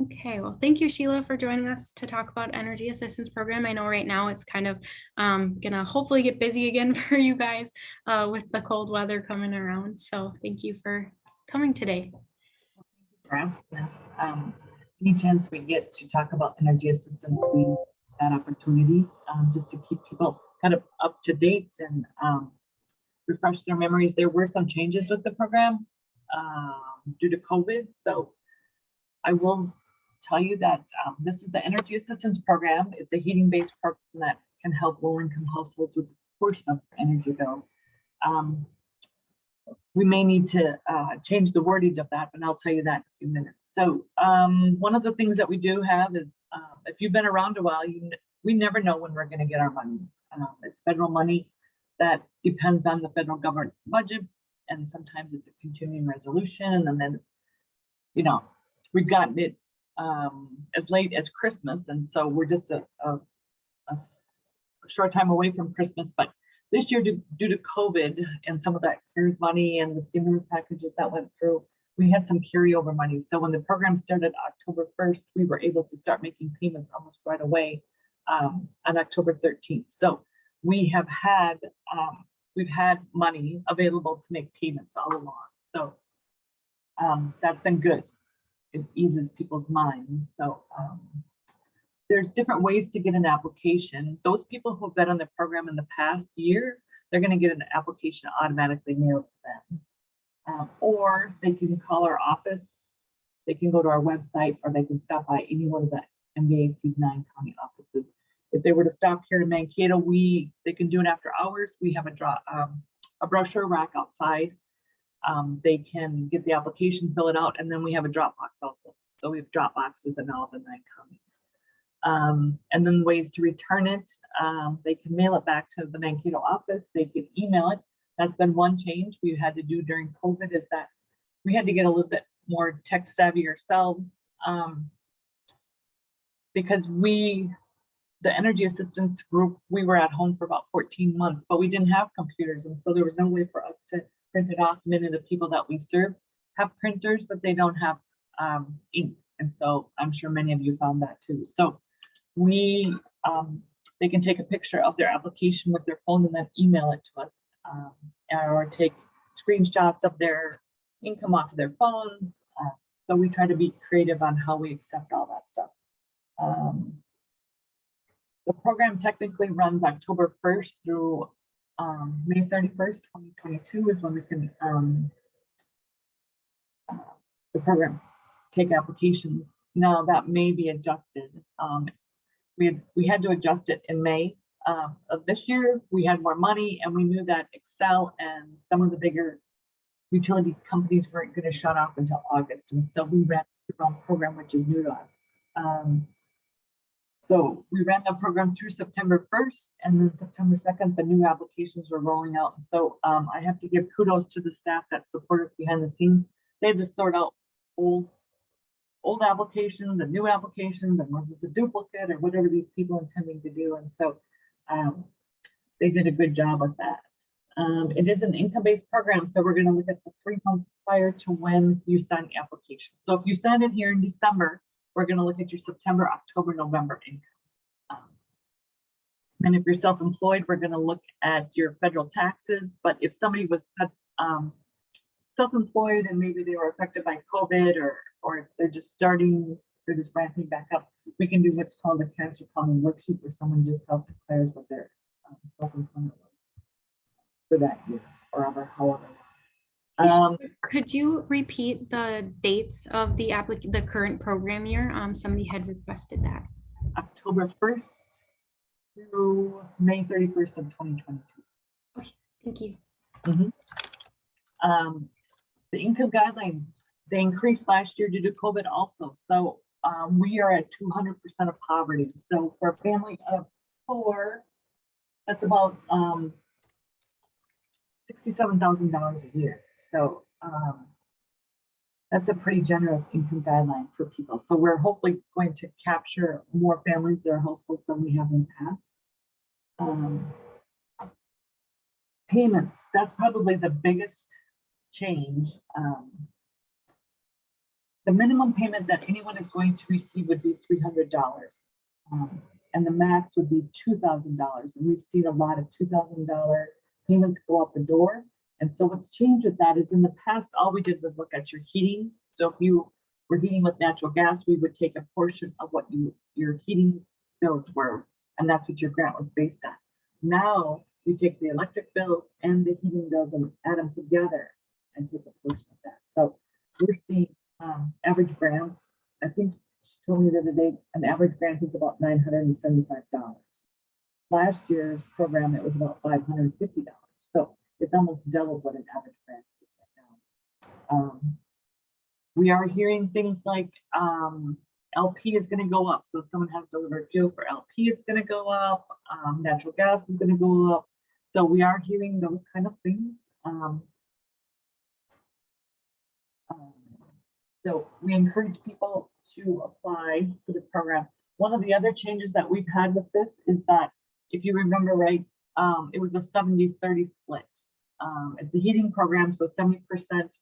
Okay, well, thank you, Sheila, for joining us to talk about energy assistance program. I know right now it's kind of gonna hopefully get busy again for you guys with the cold weather coming around. So thank you for coming today. For asking us. Any chance we get to talk about energy assistance, we that opportunity just to keep people kind of up to date and refresh their memories. There were some changes with the program due to COVID, so I will tell you that this is the energy assistance program. It's a heating-based program that can help low-income households with a portion of their energy bills. We may need to change the wordage of that, but I'll tell you that in a few minutes. So one of the things that we do have is, if you've been around a while, we never know when we're going to get our money. It's federal money that depends on the federal government budget, and sometimes it's a continuing resolution, and then, you know, we've gotten it as late as Christmas, and so we're just a short time away from Christmas. But this year, due to COVID and some of that CARES money and the stimulus packages that went through, we had some carryover money. So when the program started October 1st, we were able to start making payments almost right away on October 13th. So we have had, we've had money available to make payments all along. So that's been good. It eases people's minds. So there's different ways to get an application. Those people who have been on the program in the past year, they're going to get an application automatically mailed to them. Or they can call our office, they can go to our website, or they can stop by any one of the MVAC's 9 county offices. If they were to stop here in Mankato, they can do it after hours. We have a brochure rack outside. They can get the application, fill it out, and then we have a drop box also. So we have drop boxes in all the 9 counties. And then ways to return it, they can mail it back to the Mankato office. They can email it. That's been one change we've had to do during COVID, is that we had to get a little bit more tech savvy ourselves, because the energy assistance group, we were at home for about 14 months, but we didn't have computers. And so there was no way for us to print it off. Many of the people that we serve have printers, but they don't have ink. And so I'm sure many of you found that too. So they can take a picture of their application with their phone and then email it to us, or take screenshots of their income off of their phones. So we try to be creative on how we accept all that stuff. The program technically runs October 1st through May 31st, 2022 is when we can, the program take applications. Now that may be adjusted. We had to adjust it in May of this year. We had more money, and we knew that Excel and some of the bigger utility companies weren't going to shut off until August. And so we ran the program, which is new to us. So we ran the program through September 1st, and then September 2nd, the new applications were rolling out. And so I have to give kudos to the staff that support us behind the scenes. They had to sort out old applications and new applications, and was this a duplicate or whatever these people intending to do. And so they did a good job with that. It is an income-based program, so we're going to look at the 3 months prior to when you sign the application. So if you sign in here in December, we're going to look at your September, October, November income. And if you're self-employed, we're going to look at your federal taxes. But if somebody was self-employed and maybe they were affected by COVID, or if they're just ramping back up, we can do what's called a cash accounting worksheet, where someone just self-declares what their self-employment was for that year, or however. Could you repeat the dates of the current program year? Somebody had requested that. October 1st through May 31st of 2022. Okay, thank you. The income guidelines, they increased last year due to COVID also. So we are at 200% of poverty. So for a family of 4, that's about $67,000 a year. So that's a pretty generous income guideline for people. So we're hopefully going to capture more families or households than we have in the past. Payments, that's probably the biggest change. The minimum payment that anyone is going to receive would be $300. And the max would be $2,000. And we've seen a lot of $2,000 payments go out the door. And so what's changed with that is in the past, all we did was look at your heating. So if you were heating with natural gas, we would take a portion of what your heating bills were, and that's what your grant was based on. Now we take the electric bills and the heating bills and add them together and take a portion of that. So we're seeing average grants. I think she told me the other day, an average grant is about $975. Last year's program, it was about $550. So it's almost double what an average grant is right now. We are hearing things like LP is going to go up. So if someone has delivered fuel for LP, it's going to go up. Natural gas is going to go up. So we are hearing those kind of things. So we encourage people to apply for the program. One of the other changes that we've had with this is that, if you remember right, it was a 70-30 split. It's a heating program, so 70%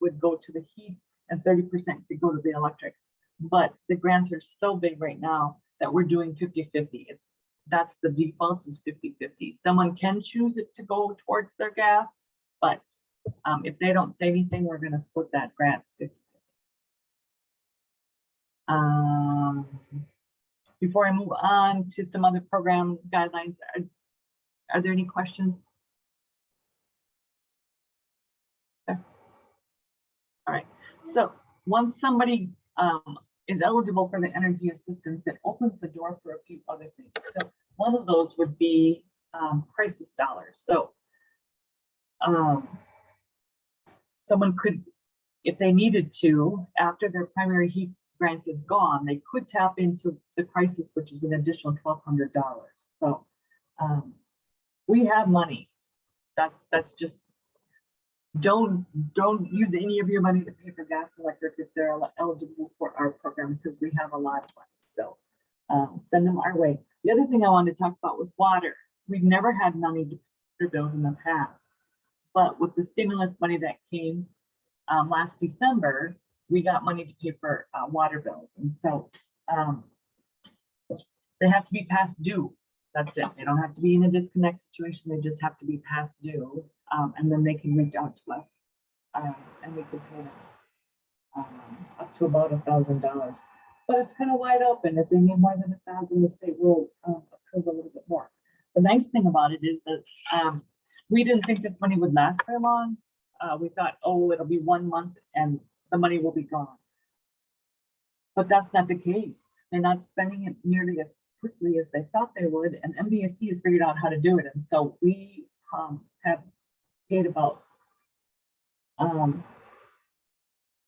would go to the heat and 30% could go to the electric. But the grants are so big right now that we're doing 50-50. That's the default is 50-50. Someone can choose it to go towards their gas, but if they don't say anything, we're going to split that grant 50-50. Before I move on to some other program guidelines, are there any questions? Okay. All right. So once somebody is eligible for the energy assistance, it opens the door for a few other things. So one of those would be crisis dollars. So someone could, if they needed to, after their primary heat grant is gone, they could tap into the crisis, which is an additional $1,200. So we have money. That's just, don't use any of your money to pay for gas or electric if they're eligible for our program, because we have a lot of money. So send them our way. The other thing I wanted to talk about was water. We've never had money to pay for bills in the past, but with the stimulus money that came last December, we got money to pay for water bills. And so they have to be past due. That's it. They don't have to be in a disconnect situation. They just have to be past due. And then they can reach out to us and we can pay them up to about $1,000. But it's kind of wide open. If they need more than 1,000, the state will approve a little bit more. The nice thing about it is that we didn't think this money would last very long. We thought, oh, it'll be 1 month and the money will be gone. But that's not the case. They're not spending it nearly as quickly as they thought they would, and MVAC has figured out how to do it. And so we have paid about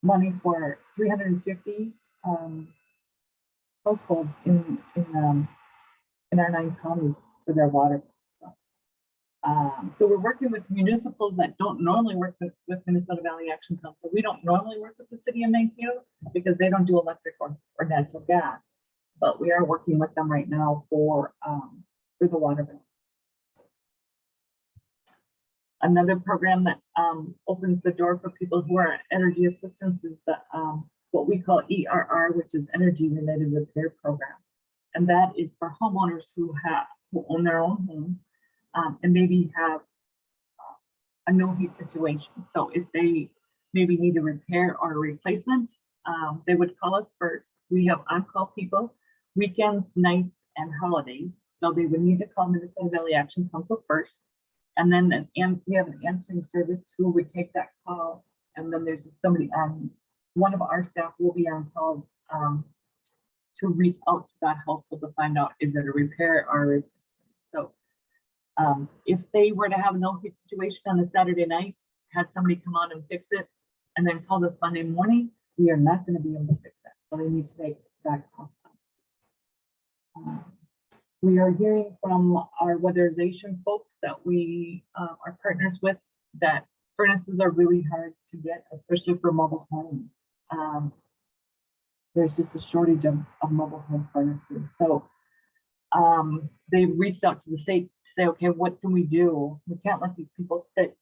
money for 350 households in our 9 counties for their water. So we're working with municipals that don't normally work with Minnesota Valley Action Council. We don't normally work with the city of Mankato because they don't do electric or natural gas, but we are working with them right now for the water bill. Another program that opens the door for people who are energy assistance is the what we call ERR, which is Energy Related Repair Program, and that is for homeowners who own their own homes. And maybe have a no heat situation. So if they maybe need a repair or a replacement, they would call us first. We have on-call people, weekends, nights, and holidays. So they would need to call Minnesota Valley Action Council first. And then we have an answering service who would take that call. And then there's somebody on, one of our staff will be on call to reach out to that household to find out, is it a repair or a replacement? So if they were to have a no heat situation on a Saturday night, had somebody come on and fix it, and then call us Monday morning, we are not going to be able to fix that. So they need to make that cost. We are hearing from our weatherization folks that we are partners with that furnaces are really hard to get, especially for mobile homes. There's just a shortage of mobile home furnaces. So they reached out to the state to say, okay, what can we do? We can't let these people sit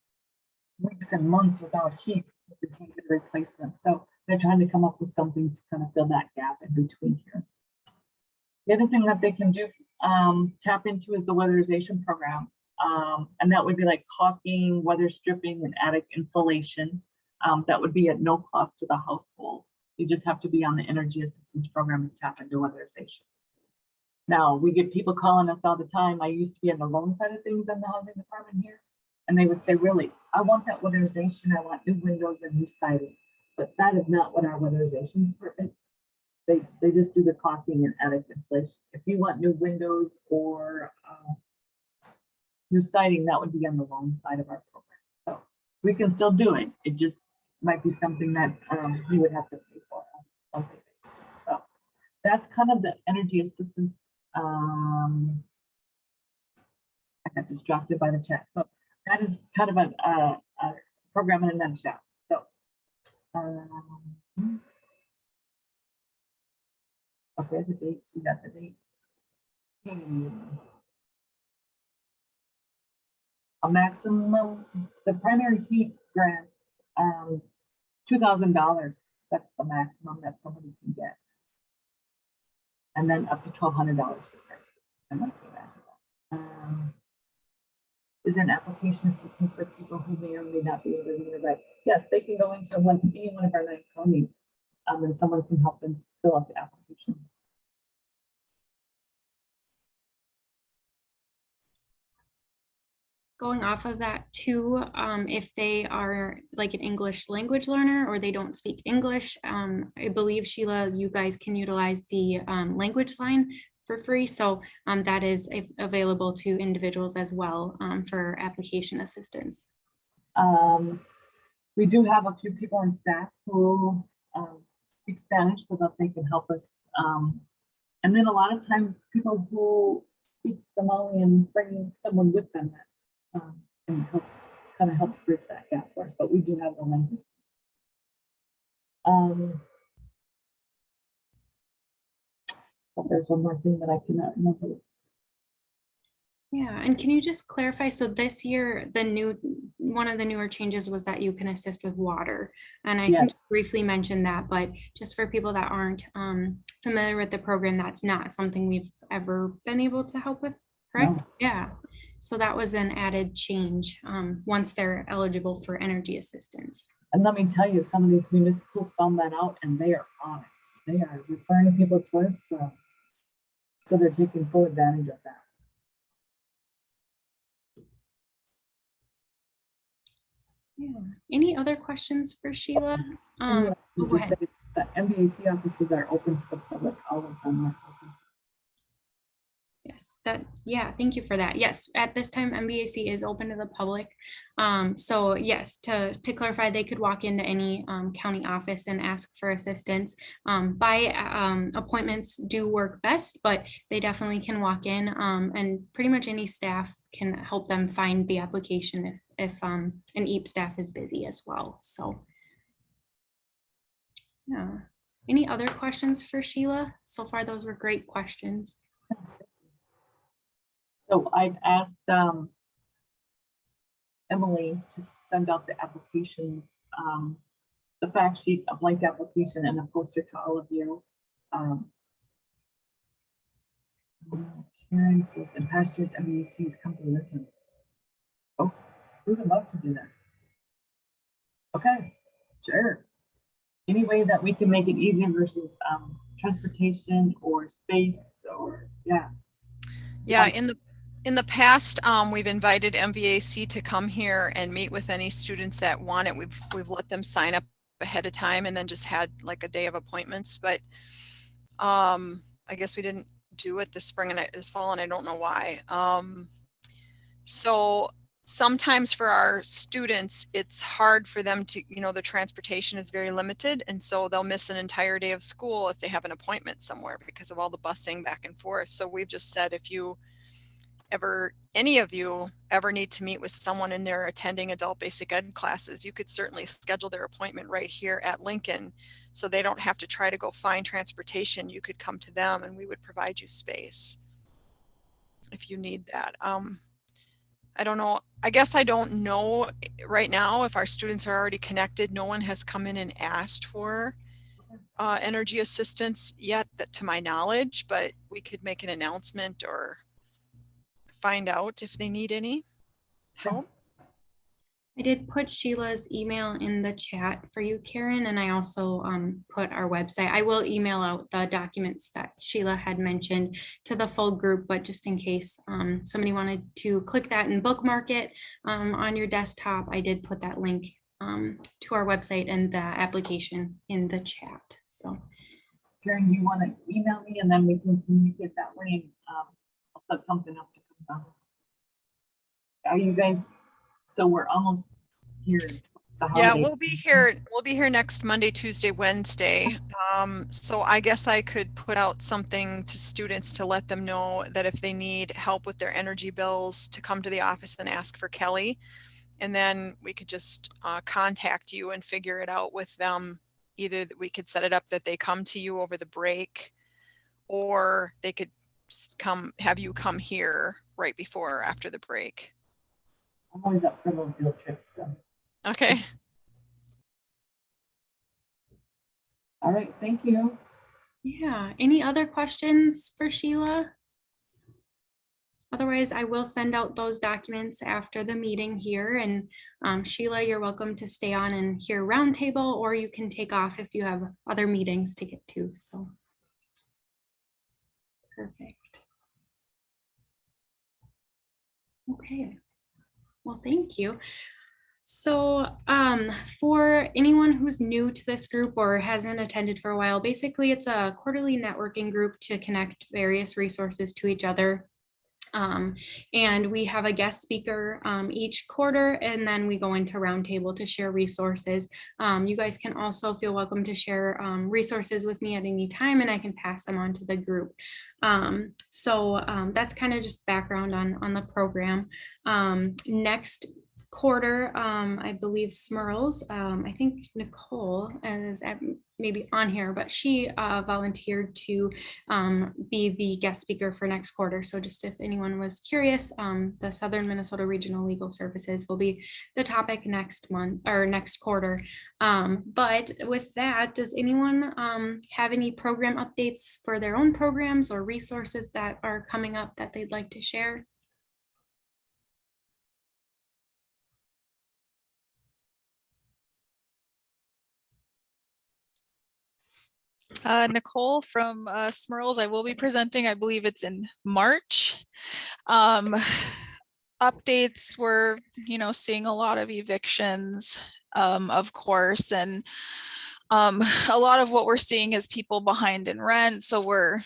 weeks and months without heat if we can't get a replacement. So they're trying to come up with something to kind of fill that gap in between here. The other thing that they can do, tap into is the weatherization program. And that would be like caulking, weather stripping, and attic insulation. That would be at no cost to the household. You just have to be on the energy assistance program to tap into weatherization. Now, we get people calling us all the time. I used to be on the loan side of things in the housing department here. And they would say, really, I want that weatherization. I want new windows and new siding. But that is not what our weatherization department. They just do the caulking and attic insulation. If you want new windows or new siding, that would be on the loan side of our program. So we can still do it. It just might be something that you would have to pay for on a monthly basis. So that's kind of the energy assistance. I got distracted by the chat. So that is kind of a program in a nutshell. So okay, the dates, you got the dates. A maximum, the primary heat grant, $2,000. That's the maximum that somebody can get. And then up to $1,200 to price. Is there an application assistance for people who may or may not be able to read or write? Yes, they can go into any one of our 9 counties, and someone can help them fill out the application. Going off of that too, if they are like an English language learner or they don't speak English, I believe, Sheila, you guys can utilize the language line for free. So that is available to individuals as well for application assistance. We do have a few people on staff who speak Spanish so that they can help us. And then a lot of times people who speak Somali and bring someone with them and kind of helps bridge that gap for us, but we do have the language. But there's one more thing that I cannot remember. Yeah, and can you just clarify, so this year, one of the newer changes was that you can assist with water. And I think you briefly mentioned that, but just for people that aren't familiar with the program, that's not something we've ever been able to help with, correct? No. Yeah, so that was an added change once they're eligible for energy assistance. And let me tell you, some of these municipals found that out and they are on it. They are referring people to us, so they're taking full advantage of that. Yeah. Any other questions for Sheila? The MVAC offices are open to the public. All of them are open. Yes, yeah, thank you for that. Yes, at this time, MVAC is open to the public. So yes, to clarify, they could walk into any county office and ask for assistance. By appointments do work best, but they definitely can walk in and pretty much any staff can help them find the application if an EAP staff is busy as well. So yeah, any other questions for Sheila? So far, those were great questions. So I've asked Emily to send out the application, the fact sheet, a blank application, and a poster to all of you. Karen says, and pastors MVAC's company with him. Oh, we would love to do that. Okay, sure. Any way that we can make it easier versus transportation or space or Yeah, in the past, we've invited MVAC to come here and meet with any students that want it. We've let them sign up ahead of time and then just had like a day of appointments. But I guess we didn't do it this spring and this fall, and I don't know why. So sometimes for our students, it's hard for them to, the transportation is very limited, and so they'll miss an entire day of school if they have an appointment somewhere because of all the busing back and forth. So we've just said, if any of you ever need to meet with someone and they're attending adult basic ed classes, you could certainly schedule their appointment right here at Lincoln, so they don't have to try to go find transportation. You could come to them and we would provide you space if you need that. I don't know. I guess I don't know right now if our students are already connected. No one has come in and asked for energy assistance yet, that to my knowledge, but we could make an announcement or find out if they need any help. I did put Sheila's email in the chat for you, Karen, and I also put our website. I will email out the documents that Sheila had mentioned to the full group, but just in case somebody wanted to click that and bookmark it on your desktop, I did put that link to our website and the application in the chat. So, Karen, you want to email me and then we can communicate that way? I'll set something up to come down. Are you guys? So we're almost here. Yeah, we'll be here. We'll be here next Monday, Tuesday, Wednesday. So I guess I could put out something to students to let them know that if they need help with their energy bills, to come to the office and ask for Kelly. And then we could just contact you and figure it out with them. Either that we could set it up that they come to you over the break, or they could have you come here right before or after the break. I'm always up for little field trips. So. Okay. All right, thank you. yeah, any other questions for Sheila? Otherwise, I will send out those documents after the meeting here. And Sheila, you're welcome to stay on and hear roundtable, or you can take off if you have other meetings to get to. So, perfect. Okay. Well, thank you. So for anyone who's new to this group or hasn't attended for a while, basically it's a quarterly networking group to connect various resources to each other. And we have a guest speaker each quarter, and then we go into roundtable to share resources. You guys can also feel welcome to share resources with me at any time, and I can pass them on to the group. So that's kind of just background on the program. Next quarter, I believe Smurls, I think Nicole is maybe on here, but she volunteered to be the guest speaker for next quarter. So just if anyone was curious, the Southern Minnesota Regional Legal Services will be the topic next month or next quarter. But with that, does anyone have any program updates for their own programs or resources that are coming up that they'd like to share? Nicole from Smurls. I will be presenting, I believe it's in March. Updates, we're, seeing a lot of evictions, of course, and a lot of what we're seeing is people behind in rent. So we're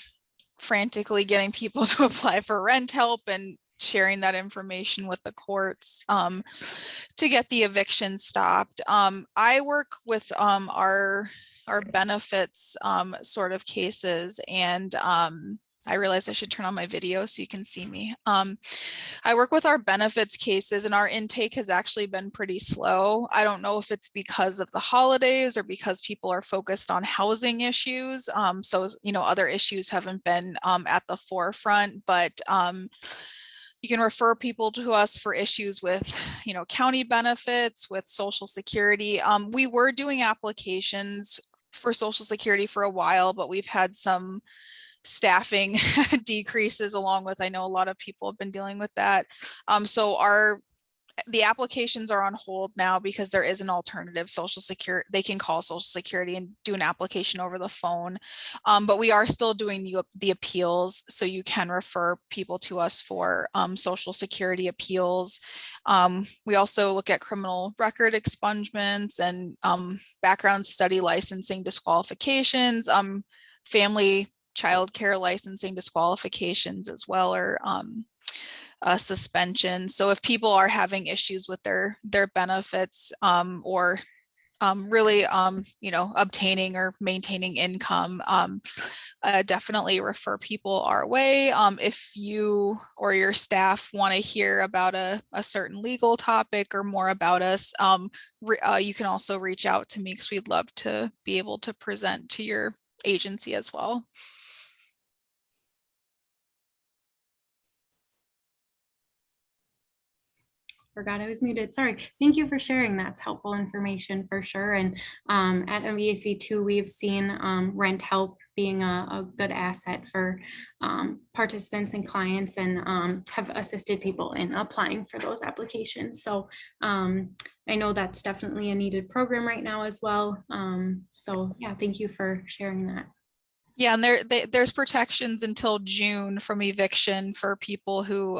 frantically getting people to apply for rent help and sharing that information with the courts to get the eviction stopped. I work with our benefits sort of cases, and I realized I should turn on my video so you can see me. I work with our benefits cases, and our intake has actually been pretty slow. I don't know if it's because of the holidays or because people are focused on housing issues. So, other issues haven't been at the forefront, but you can refer people to us for issues with, county benefits, with Social Security. We were doing applications for Social Security for a while, but we've had some staffing decreases along with, I know a lot of people have been dealing with that. So the applications are on hold now because there is an alternative Social Security. They can call Social Security and do an application over the phone. But we are still doing the appeals. So you can refer people to us for Social Security appeals. We also look at criminal record expungements and background study licensing disqualifications, family child care licensing disqualifications as well, or suspension. So if people are having issues with their benefits or really obtaining or maintaining income, definitely refer people our way. If you or your staff want to hear about a certain legal topic or more about us, you can also reach out to me because we'd love to be able to present to your agency as well. forgot I was muted. Sorry. Thank you for sharing. That's helpful information for sure. And at MVAC too, we've seen rent help being a good asset for participants and clients, and have assisted people in applying for those applications. So I know that's definitely a needed program right now as well. So yeah, thank you for sharing that. Yeah, and there's protections until June from eviction for people who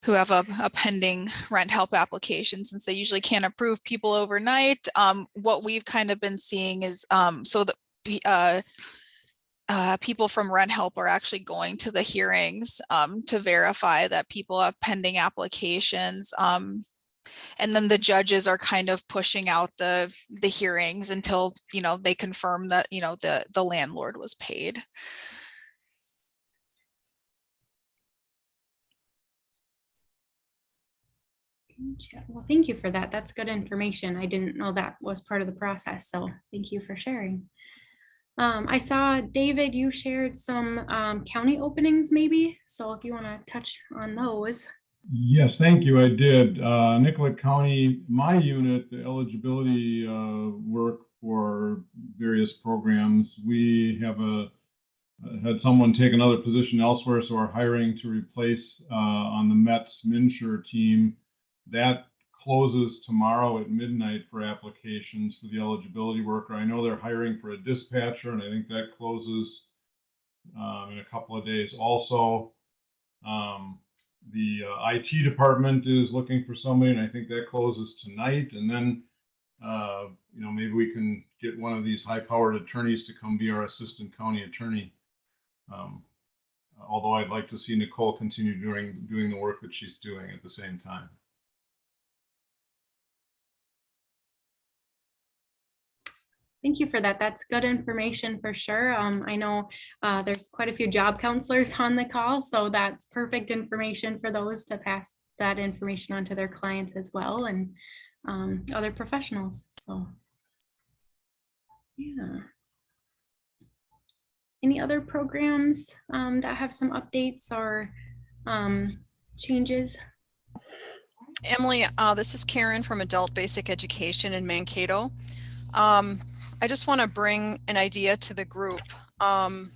have a pending rent help application, since they usually can't approve people overnight. What we've kind of been seeing is so that people from rent help are actually going to the hearings to verify that people have pending applications. And then the judges are kind of pushing out the hearings until, they confirm that, the landlord was paid. Well, thank you for that. That's good information. I didn't know that was part of the process. So thank you for sharing. I saw, David, you shared some county openings maybe. So if you want to touch on those. Yes, thank you. I did. Nicollet County, my unit, the eligibility work for various programs. We have had someone take another position elsewhere, so we're hiring to replace on the Mets Minsure team. That closes tomorrow at midnight for applications for the eligibility worker. I know they're hiring for a dispatcher, and I think that closes in a couple of days also. The IT department is looking for somebody, and I think that closes tonight. And then, maybe we can get one of these high-powered attorneys to come be our assistant county attorney. Although I'd like to see Nicole continue doing the work that she's doing at the same time. Thank you for that. That's good information for sure. I know there's quite a few job counselors on the call, so that's perfect information for those to pass that information on to their clients as well, and other professionals. So yeah. Any other programs that have some updates or changes? Emily, this is Karen from Adult Basic Education in Mankato. I just want to bring an idea to the group. So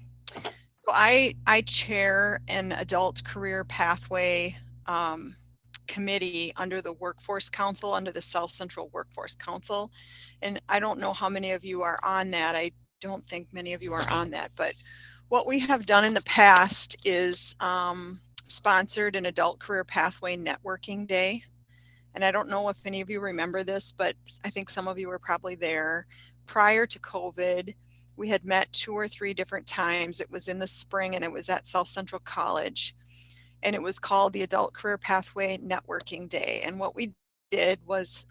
I chair an adult career pathway committee under the Workforce Council, under the South Central Workforce Council. And I don't know how many of you are on that. I don't think many of you are on that, but what we have done in the past is sponsored an adult career pathway networking day. And I don't know if any of you remember this, but I think some of you were probably there. Prior to COVID, we had met 2 or 3 different times. It was in the spring, and it was at South Central College, and it was called the Adult Career Pathway Networking Day. And what we did was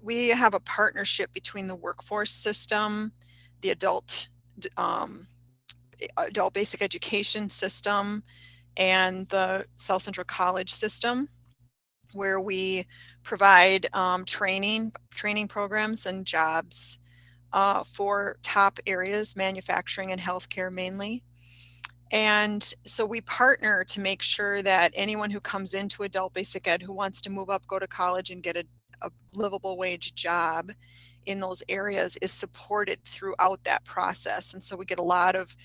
we have a partnership between the workforce system, the adult basic education system, and the South Central College system, where we provide training programs and jobs for top areas, manufacturing and healthcare mainly. And so we partner to make sure that anyone who comes into adult basic ed who wants to move up, go to college, and get a livable wage job in those areas is supported throughout that process. And so we get a lot of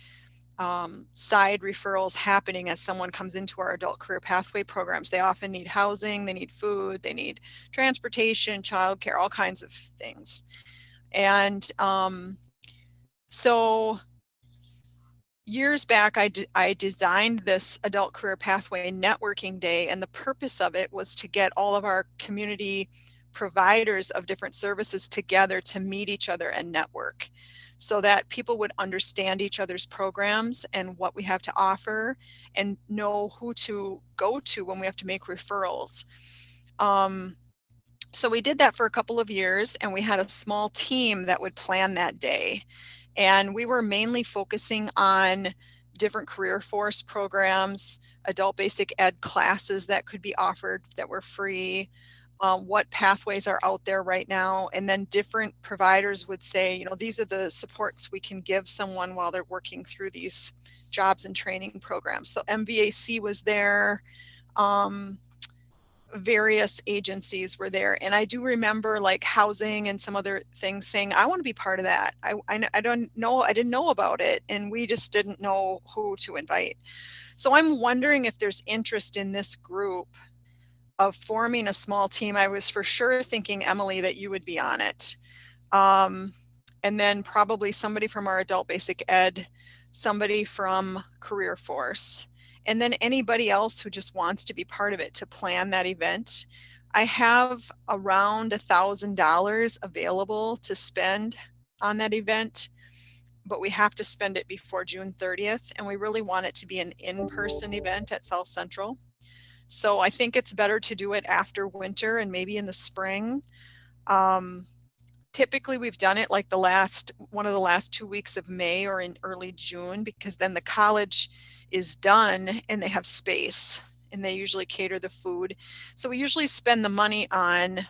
side referrals happening as someone comes into our adult career pathway programs. They often need housing, they need food, they need transportation, childcare, all kinds of things. And so years back, I designed this adult career pathway networking day, and the purpose of it was to get all of our community providers of different services together to meet each other and network, so that people would understand each other's programs and what we have to offer and know who to go to when we have to make referrals. So we did that for a couple of years, and we had a small team that would plan that day. And we were mainly focusing on different career force programs, adult basic ed classes that could be offered that were free, what pathways are out there right now. And then different providers would say, these are the supports we can give someone while they're working through these jobs and training programs. So MVAC was there. various agencies were there. And I do remember like housing and some other things saying, I want to be part of that. I don't know, I didn't know about it. And we just didn't know who to invite. So I'm wondering if there's interest in this group of forming a small team. I was for sure thinking, Emily, that you would be on it. And then probably somebody from our adult basic ed, somebody from career force, and then anybody else who just wants to be part of it to plan that event. I have around $1,000 available to spend on that event, but we have to spend it before June 30th. And we really want it to be an in-person event at South Central. So I think it's better to do it after winter and maybe in the spring. Typically we've done it like one of the last 2 weeks of May or in early June, because then the college is done and they have space and they usually cater the food. So we usually spend the money on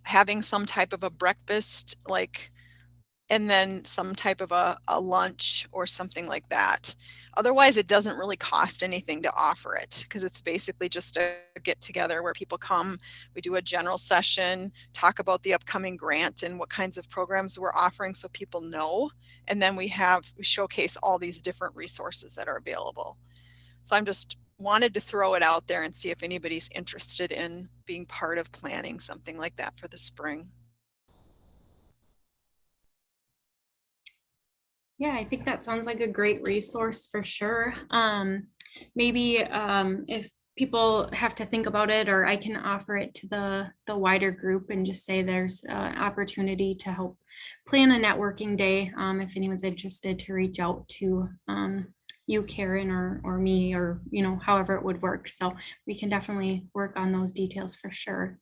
having some type of a breakfast, and then some type of a lunch or something like that. Otherwise, it doesn't really cost anything to offer it, because it's basically just a get together where people come, we do a general session, talk about the upcoming grant and what kinds of programs we're offering so people know. And then we showcase all these different resources that are available. So I'm just wanted to throw it out there and see if anybody's interested in being part of planning something like that for the spring. Yeah, I think that sounds like a great resource for sure. Maybe if people have to think about it, or I can offer it to the wider group and just say there's an opportunity to help plan a networking day. If anyone's interested, to reach out to you, Karen, or me, or however it would work. So we can definitely work on those details for sure.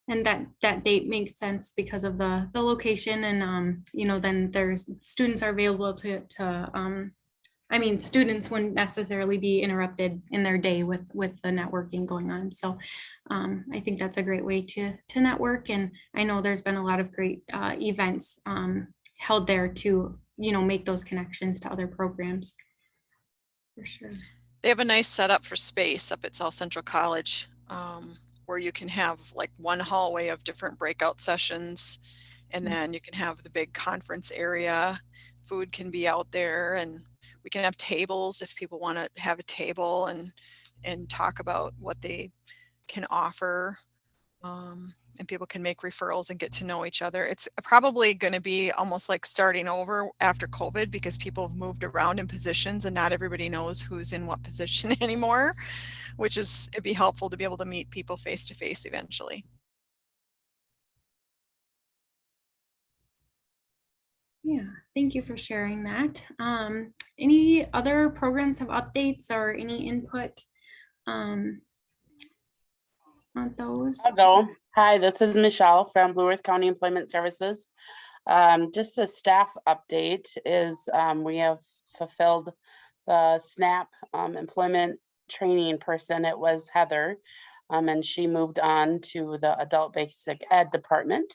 And that date makes sense because of the location, and then there's students are available to students wouldn't necessarily be interrupted in their day with the networking going on. So I think that's a great way to network. And I know there's been a lot of great events held there to make those connections to other programs. For sure. They have a nice setup for space up at South Central College, where you can have like one hallway of different breakout sessions, and then you can have the big conference area. Food can be out there, and we can have tables if people want to have a table and talk about what they can offer. And people can make referrals and get to know each other. It's probably going to be almost like starting over after COVID, because people have moved around in positions and not everybody knows who's in what position anymore, which is, it'd be helpful to be able to meet people face to face eventually. Yeah, thank you for sharing that. Any other programs have updates or any input on those? I'll go. Hi, this is Michelle from Blue Earth County Employment Services. Just a staff update is we have fulfilled the SNAP employment training person. It was Heather, and she moved on to the adult basic ed department.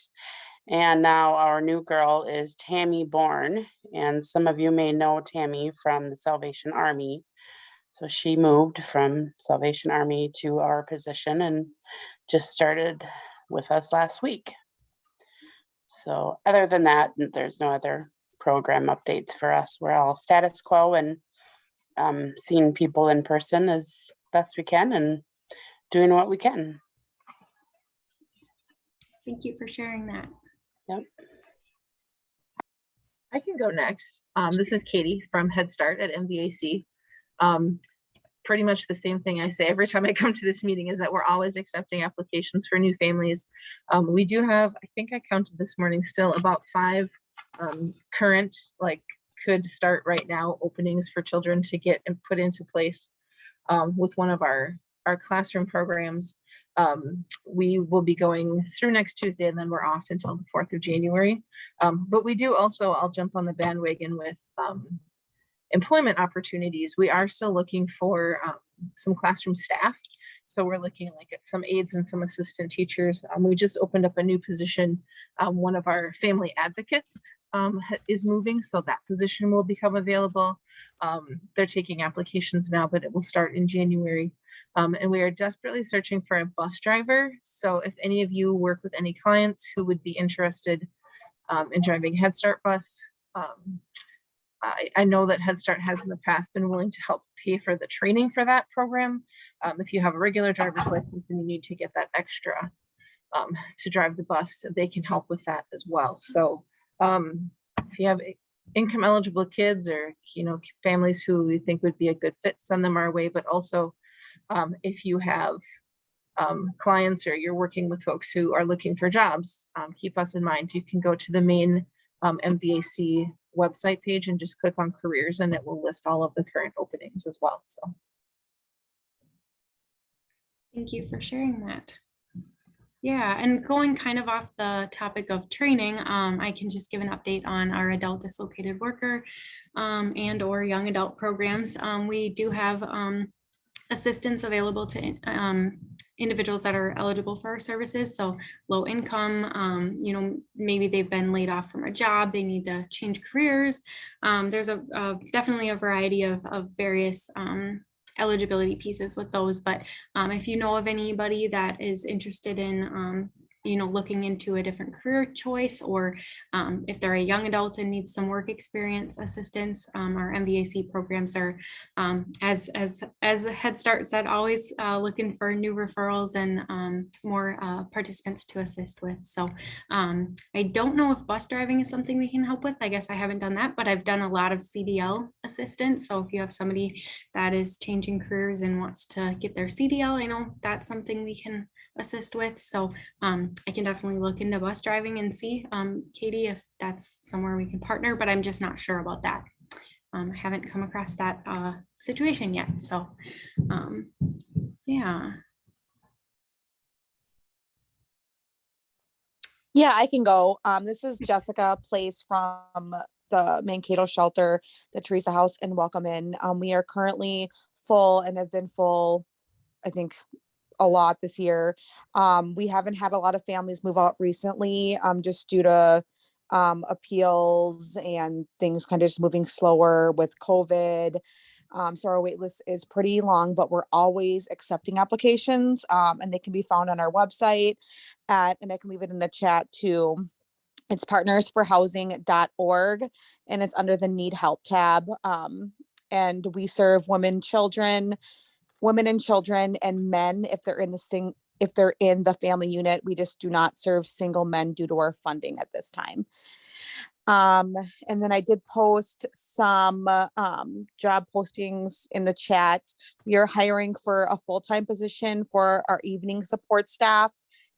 And now our new girl is Tammy Bourne, and some of you may know Tammy from the Salvation Army. So she moved from Salvation Army to our position and just started with us last week. So other than that, there's no other program updates for us. We're all status quo and seeing people in person as best we can and doing what we can. Thank you for sharing that. Yep. I can go next. This is Katie from Head Start at MVAC. Pretty much the same thing I say every time I come to this meeting is that we're always accepting applications for new families. We do have, I think I counted this morning, still about 5 current, could start right now openings for children to get and put into place with one of our classroom programs. We will be going through next Tuesday, and then we're off until the 4th of January. But we do also, I'll jump on the bandwagon with employment opportunities. We are still looking for some classroom staff. So we're looking at some aides and some assistant teachers. We just opened up a new position, one of our family advocates is moving, so that position will become available. They're taking applications now, but it will start in January. And we are desperately searching for a bus driver. So if any of you work with any clients who would be interested in driving Head Start bus, I know that Head Start has in the past been willing to help pay for the training for that program. If you have a regular driver's license and you need to get that extra to drive the bus, they can help with that as well. So if you have income eligible kids or, you know, families who we think would be a good fit, send them our way. But also if you have clients or you're working with folks who are looking for jobs, keep us in mind. You can go to the main MVAC website page and just click on careers, and it will list all of the current openings as well. So Thank you for sharing that. Yeah, and going kind of off the topic of training, I can just give an update on our adult dislocated worker and or young adult programs. We do have assistance available to individuals that are eligible for our services. So low income, you know, maybe they've been laid off from a job, they need to change careers. There's definitely a variety of various eligibility pieces with those, but if you know of anybody that is interested in you know, looking into a different career choice, or if they're a young adult and needs some work experience assistance, our MVAC programs are, as Head Start said, always looking for new referrals and more participants to assist with. So I don't know if bus driving is something we can help with. I guess I haven't done that, but I've done a lot of CDL assistance. So if you have somebody that is changing careers and wants to get their CDL, I know that's something we can assist with. So I can definitely look into bus driving and see, Katie, if that's somewhere we can partner, but I'm just not sure about that. I haven't come across that situation yet. So yeah. Yeah, I can go. This is Jessica Place from the Mankato shelter, the Teresa House in Welcome Inn. We are currently full and have been full, I think, a lot this year. We haven't had a lot of families move out recently, just due to appeals and things kind of just moving slower with COVID. So our wait list is pretty long, but we're always accepting applications, and they can be found on our website and I can leave it in the chat too. It's partnersforhousing.org, and it's under the Need Help tab. And we serve women and children, and men if they're in the family unit. We just do not serve single men due to our funding at this time. And then I did post some job postings in the chat. We are hiring for a full-time position for our evening support staff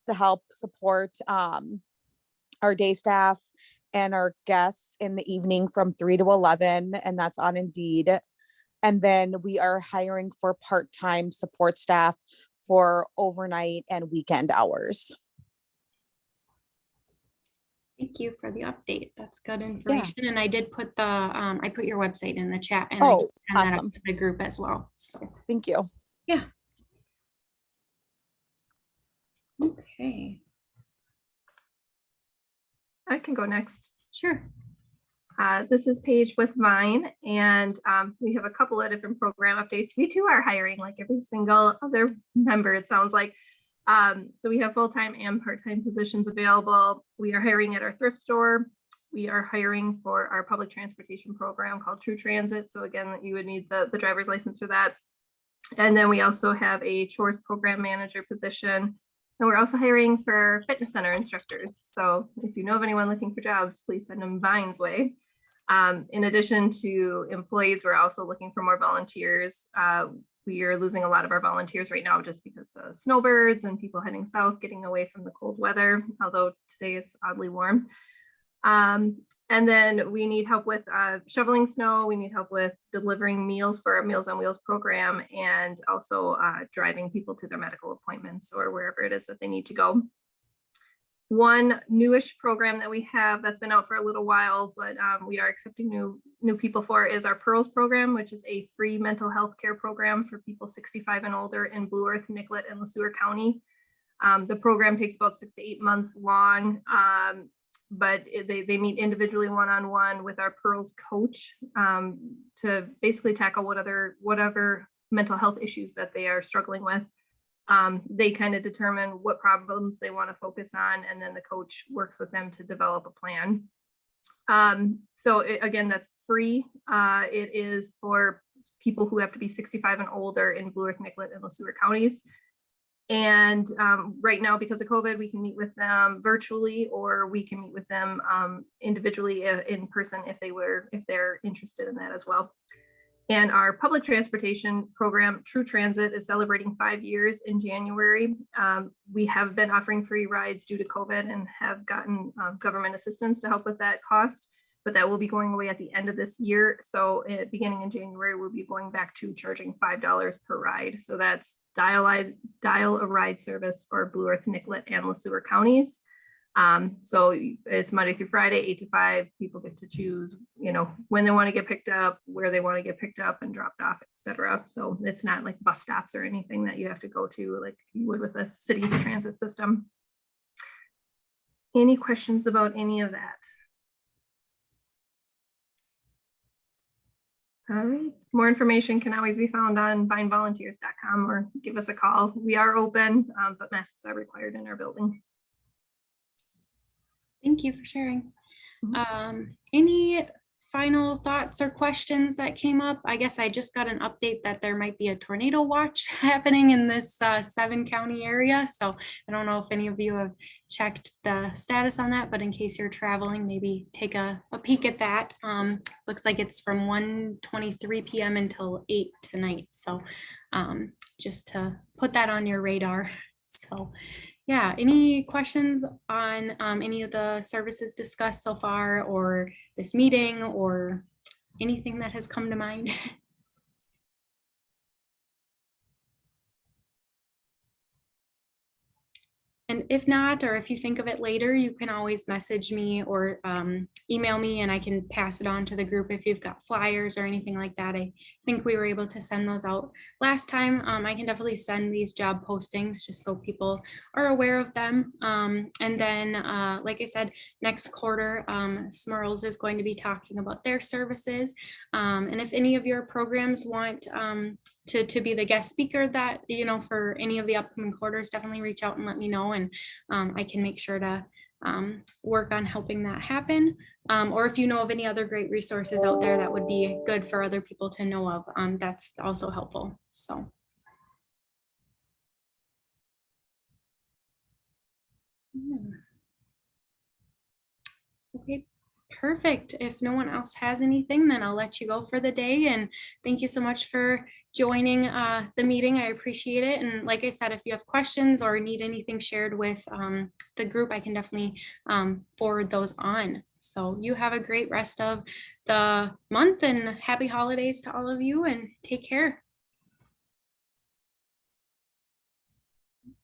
to help support our day staff and our guests in the evening from 3 to 11, and that's on Indeed. And then we are hiring for part-time support staff for overnight and weekend hours. Thank you for the update. That's good information. Yeah. And I did put the, I put your website in the chat, and I send that up to the group as well. So thank you. Yeah. Okay. I can go next. Sure. This is Paige with Vine, and we have a couple of different program updates. We too are hiring like every single other member, it sounds like. So we have full-time and part-time positions available. We are hiring at our thrift store. We are hiring for our public transportation program called True Transit. So again, you would need the driver's license for that. And then we also have a chores program manager position. And we're also hiring for fitness center instructors. So if you know of anyone looking for jobs, please send them Vine's way. In addition to employees, we're also looking for more volunteers. We are losing a lot of our volunteers right now just because of snowbirds and people heading south, getting away from the cold weather, although today it's oddly warm. And then we need help with shoveling snow. We need help with delivering meals for our Meals on Wheels program, and also driving people to their medical appointments or wherever it is that they need to go. One newish program that we have that's been out for a little while, but we are accepting new people for, is our Pearls program, which is a free mental health care program for people 65 and older in Blue Earth, Nicollet, and LeSueur County. The program takes about 6 to 8 months long. but they meet individually one-on-one with our Pearls coach to basically tackle whatever mental health issues that they are struggling with. They kind of determine what problems they want to focus on, and then the coach works with them to develop a plan. Again, that's free. It is for people who have to be 65 and older in Blue Earth, Nicollet, and LeSueur counties. And right now, because of COVID, we can meet with them virtually, or we can meet with them individually in person if they're interested in that as well. And our public transportation program, True Transit, is celebrating 5 years in January. We have been offering free rides due to COVID and have gotten government assistance to help with that cost, but that will be going away at the end of this year. So beginning in January, we'll be going back to charging $5 per ride. So that's dial a ride service for Blue Earth, Nicollet, and LeSueur counties. So it's Monday through Friday, 8 to 5. People get to choose, when they want to get picked up, where they want to get picked up and dropped off, etc. So it's not like bus stops or anything that you have to go to like you would with the city's transit system. Any questions about any of that? All right. More information can always be found on vinevolunteers.com or give us a call. We are open, but masks are required in our building. Thank you for sharing. Any final thoughts or questions that came up? I guess I just got an update that there might be a tornado watch happening in this 7-county area. So I don't know if any of you have checked the status on that, but in case you're traveling, maybe take a peek at that. Looks like it's from 1:23 p.m. until 8 tonight. So just to put that on your radar. So yeah, any questions on any of the services discussed so far, or this meeting, or anything that has come to mind? And if not, or if you think of it later, you can always message me or email me and I can pass it on to the group if you've got flyers or anything like that. I think we were able to send those out last time. I can definitely send these job postings just so people are aware of them. And then, like I said, next quarter, Smurls is going to be talking about their services. And if any of your programs want to be the guest speaker that, for any of the upcoming quarters, definitely reach out and let me know. And I can make sure to work on helping that happen. Or if you know of any other great resources out there that would be good for other people to know of, that's also helpful. So. Okay. Perfect. If no one else has anything, then I'll let you go for the day. And thank you so much for joining the meeting. I appreciate it. And like I said, if you have questions or need anything shared with the group, I can definitely forward those on. So you have a great rest of the month and happy holidays to all of you, and take care.